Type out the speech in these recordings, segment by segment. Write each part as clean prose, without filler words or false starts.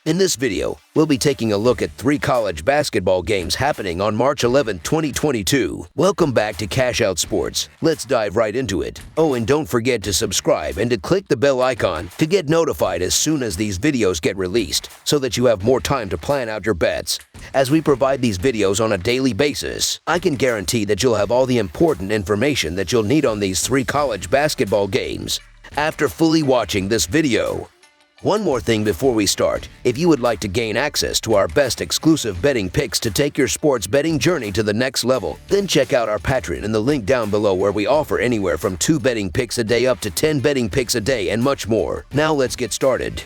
In this video, we'll be taking a look at 3 college basketball games happening on March 11, 2022. Welcome back to Cash Out Sports. Let's dive right into it. Oh, and don't forget to subscribe and to click the bell icon to get notified as soon as these videos get released, so that you have more time to plan out your bets. As we provide these videos on a daily basis, I can guarantee that you'll have all the important information that you'll need on these 3 college basketball games after fully watching this video. One more thing before we start. If you would like to gain access to our best exclusive betting picks to take your sports betting journey to the next level, then check out our Patreon in the link down below, where we offer anywhere from 2 betting picks a day up to 10 betting picks a day and much more. Now let's get started.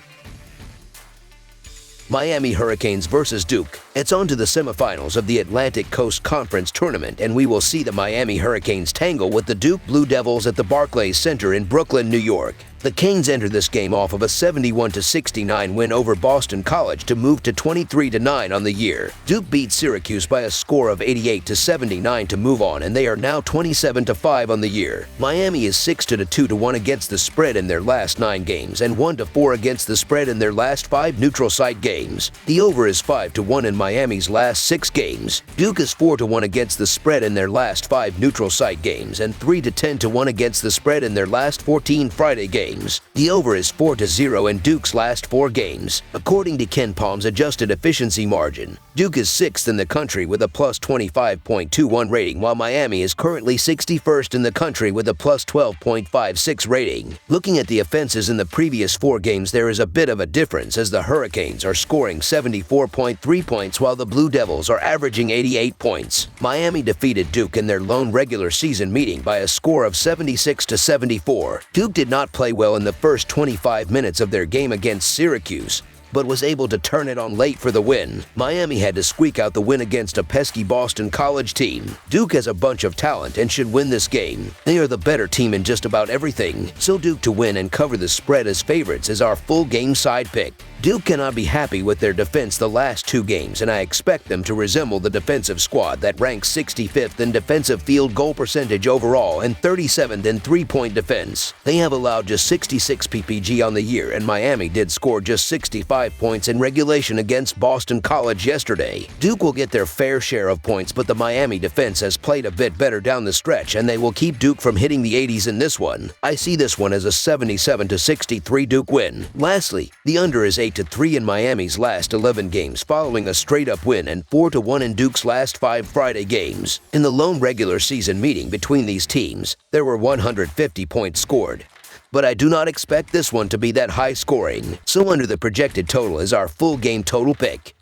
Miami Hurricanes versus Duke. It's on to the semifinals of the Atlantic Coast Conference Tournament, and we will see the Miami Hurricanes tangle with the Duke Blue Devils at the Barclays Center in Brooklyn, New York. The Canes enter this game off of a 71-69 win over Boston College to move to 23-9 on the year. Duke beat Syracuse by a score of 88-79 to move on, and they are now 27-5 on the year. Miami is 6-2-1 against the spread in their last 9 games and 1-4 against the spread in their last 5 neutral site games. The over is 5-1 in Miami's last 6 games. Duke is 4-1 against the spread in their last 5 neutral site games and 3-10-1 against the spread in their last 14 Friday games. The over is 4-0 in Duke's last 4 games. According to Ken Palm's adjusted efficiency margin, Duke is 6th in the country with a plus 25.21 rating, while Miami is currently 61st in the country with a plus 12.56 rating. Looking at the offenses in the previous 4 games, there is a bit of a difference, as the Hurricanes are scoring 74.3 points while the Blue Devils are averaging 88 points. Miami defeated Duke in their lone regular season meeting by a score of 76-74. Duke did not play well in the first 25 minutes of their game against Syracuse, but was able to turn it on late for the win. Miami had to squeak out the win against a pesky Boston College team. Duke has a bunch of talent and should win this game. They are the better team in just about everything, so Duke to win and cover the spread as favorites is our full game side pick. Duke cannot be happy with their defense the last 2 games, and I expect them to resemble the defensive squad that ranks 65th in defensive field goal percentage overall and 37th in 3-point defense. They have allowed just 66 PPG on the year, and Miami did score just 65 points in regulation against Boston College yesterday. Duke will get their fair share of points, but the Miami defense has played a bit better down the stretch, and they will keep Duke from hitting the 80s in this one. I see this one as a 77-63 Duke win. Lastly, the under is 8-3 in Miami's last 11 games, following a straight-up win, and 4-1 in Duke's last 5 Friday games. In the lone regular season meeting between these teams, there were 150 points scored. But I do not expect this one to be that high scoring, so under the projected total is our full game total pick.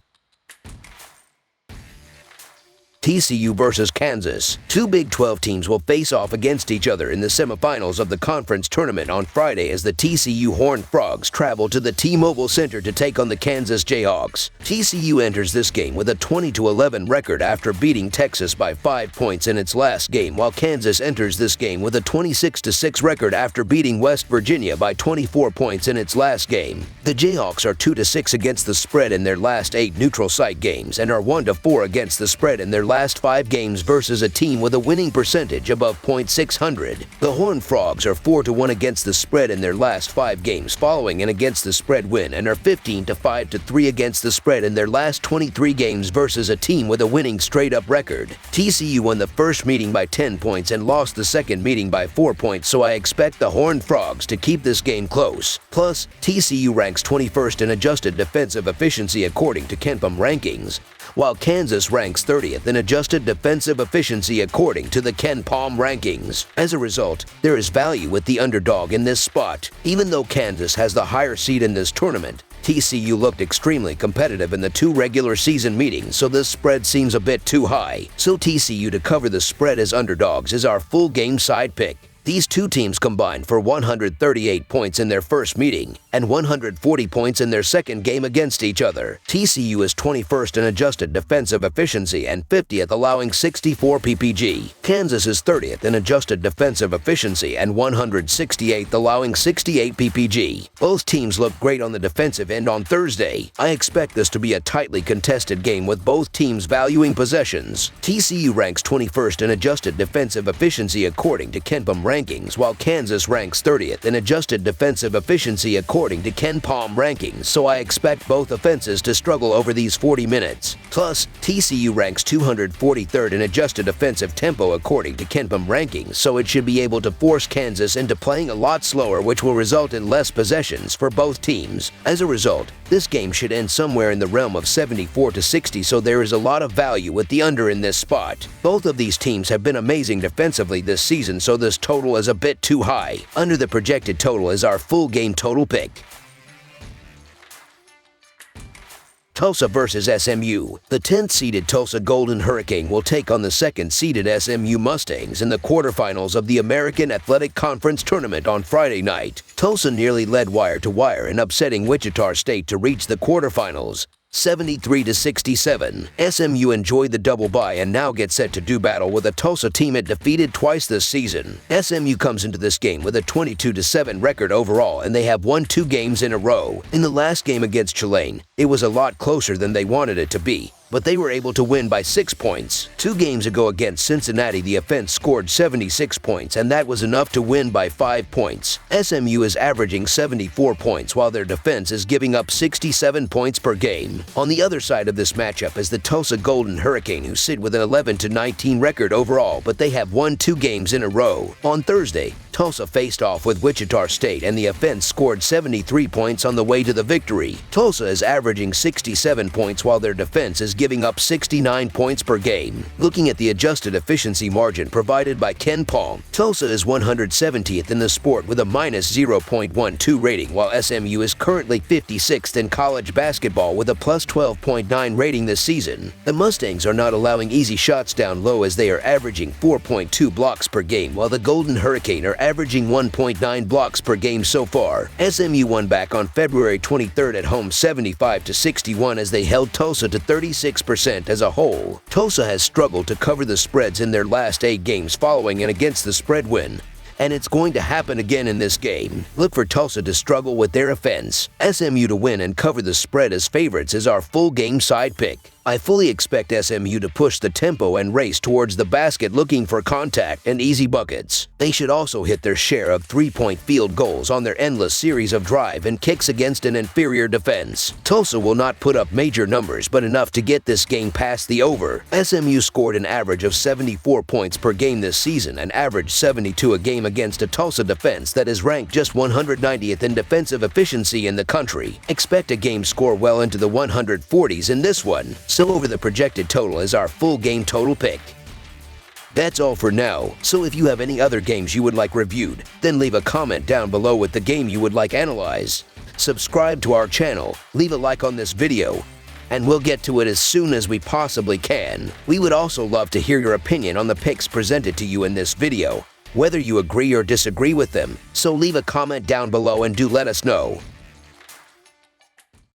TCU versus Kansas. 2 Big 12 teams will face off against each other in the semifinals of the conference tournament on Friday, as the TCU Horned Frogs travel to the T-Mobile Center to take on the Kansas Jayhawks. TCU enters this game with a 20-11 record after beating Texas by 5 points in its last game, while Kansas enters this game with a 26-6 record after beating West Virginia by 24 points in its last game. The Jayhawks are 2-6 against the spread in their last 8 neutral site games and are 1-4 against the spread in their last 5 games versus a team with a winning percentage above .600. The Horned Frogs are 4-1 against the spread in their last 5 games following an against the spread win, and are 15-5-3 against the spread in their last 23 games versus a team with a winning straight-up record. TCU won the first meeting by 10 points and lost the second meeting by 4 points, so I expect the Horned Frogs to keep this game close. Plus, TCU ranks 21st in adjusted defensive efficiency according to KenPom rankings, while Kansas ranks 30th in adjusted defensive efficiency according to the KenPom rankings. As a result, there is value with the underdog in this spot. Even though Kansas has the higher seed in this tournament, TCU looked extremely competitive in the 2 regular season meetings, so this spread seems a bit too high. So TCU to cover the spread as underdogs is our full game side pick. These 2 teams combined for 138 points in their first meeting and 140 points in their second game against each other. TCU is 21st in adjusted defensive efficiency and 50th, allowing 64 PPG. Kansas is 30th in adjusted defensive efficiency and 168th, allowing 68 PPG. Both teams look great on the defensive end on Thursday. I expect this to be a tightly contested game with both teams valuing possessions. TCU ranks 21st in adjusted defensive efficiency according to KenPom rankings, while Kansas ranks 30th in adjusted defensive efficiency according to KenPom rankings, so I expect both offenses to struggle over these 40 minutes. Plus, TCU ranks 243rd in adjusted offensive tempo according to KenPom rankings, so it should be able to force Kansas into playing a lot slower, which will result in less possessions for both teams. As a result, this game should end somewhere in the realm of 74-60, so there is a lot of value with the under in this spot. Both of these teams have been amazing defensively this season, so this total is a bit too high. Under the projected total is our full game total pick. Tulsa versus SMU. The 10th-seeded Tulsa Golden Hurricane will take on the 2nd-seeded SMU Mustangs in the quarterfinals of the American Athletic Conference Tournament on Friday night. Tulsa nearly led wire to wire in upsetting Wichita State to reach the quarterfinals, 73-67. SMU enjoyed the double bye and now get set to do battle with a Tulsa team it defeated twice this season. SMU comes into this game with a 22-7 record overall, and they have won 2 games in a row. In the last game against Tulane, it was a lot closer than they wanted it to be, but they were able to win by 6 points. 2 games ago against Cincinnati, the offense scored 76 points, and that was enough to win by 5 points. SMU is averaging 74 points, while their defense is giving up 67 points per game. On the other side of this matchup is the Tulsa Golden Hurricane, who sit with an 11-19 record overall, but they have won 2 games in a row. On Thursday, Tulsa faced off with Wichita State, and the offense scored 73 points on the way to the victory. Tulsa is averaging 67 points, while their defense is giving up 69 points per game. Looking at the adjusted efficiency margin provided by KenPom, Tulsa is 170th in the sport with a -0.12 rating, while SMU is currently 56th in college basketball with a +12.9 rating this season. The Mustangs are not allowing easy shots down low, as they are averaging 4.2 blocks per game, while the Golden Hurricane are averaging 1.9 blocks per game so far. SMU won back on February 23rd at home 75-61 as they held Tulsa to 36% as a whole. Tulsa has struggled to cover the spreads in their last 8 games following an against the spread win, and it's going to happen again in this game. Look for Tulsa to struggle with their offense. SMU to win and cover the spread as favorites is our full game side pick. I fully expect SMU to push the tempo and race towards the basket looking for contact and easy buckets. They should also hit their share of 3-point field goals on their endless series of drive and kicks against an inferior defense. Tulsa will not put up major numbers, but enough to get this game past the over. SMU scored an average of 74 points per game this season and averaged 72 a game against a Tulsa defense that is ranked just 190th in defensive efficiency in the country. Expect a game score well into the 140s in this one. So over the projected total is our full game total pick. That's all for now, so if you have any other games you would like reviewed, then leave a comment down below with the game you would like analyzed. Subscribe to our channel, leave a like on this video, and we'll get to it as soon as we possibly can. We would also love to hear your opinion on the picks presented to you in this video, whether you agree or disagree with them, so leave a comment down below and do let us know.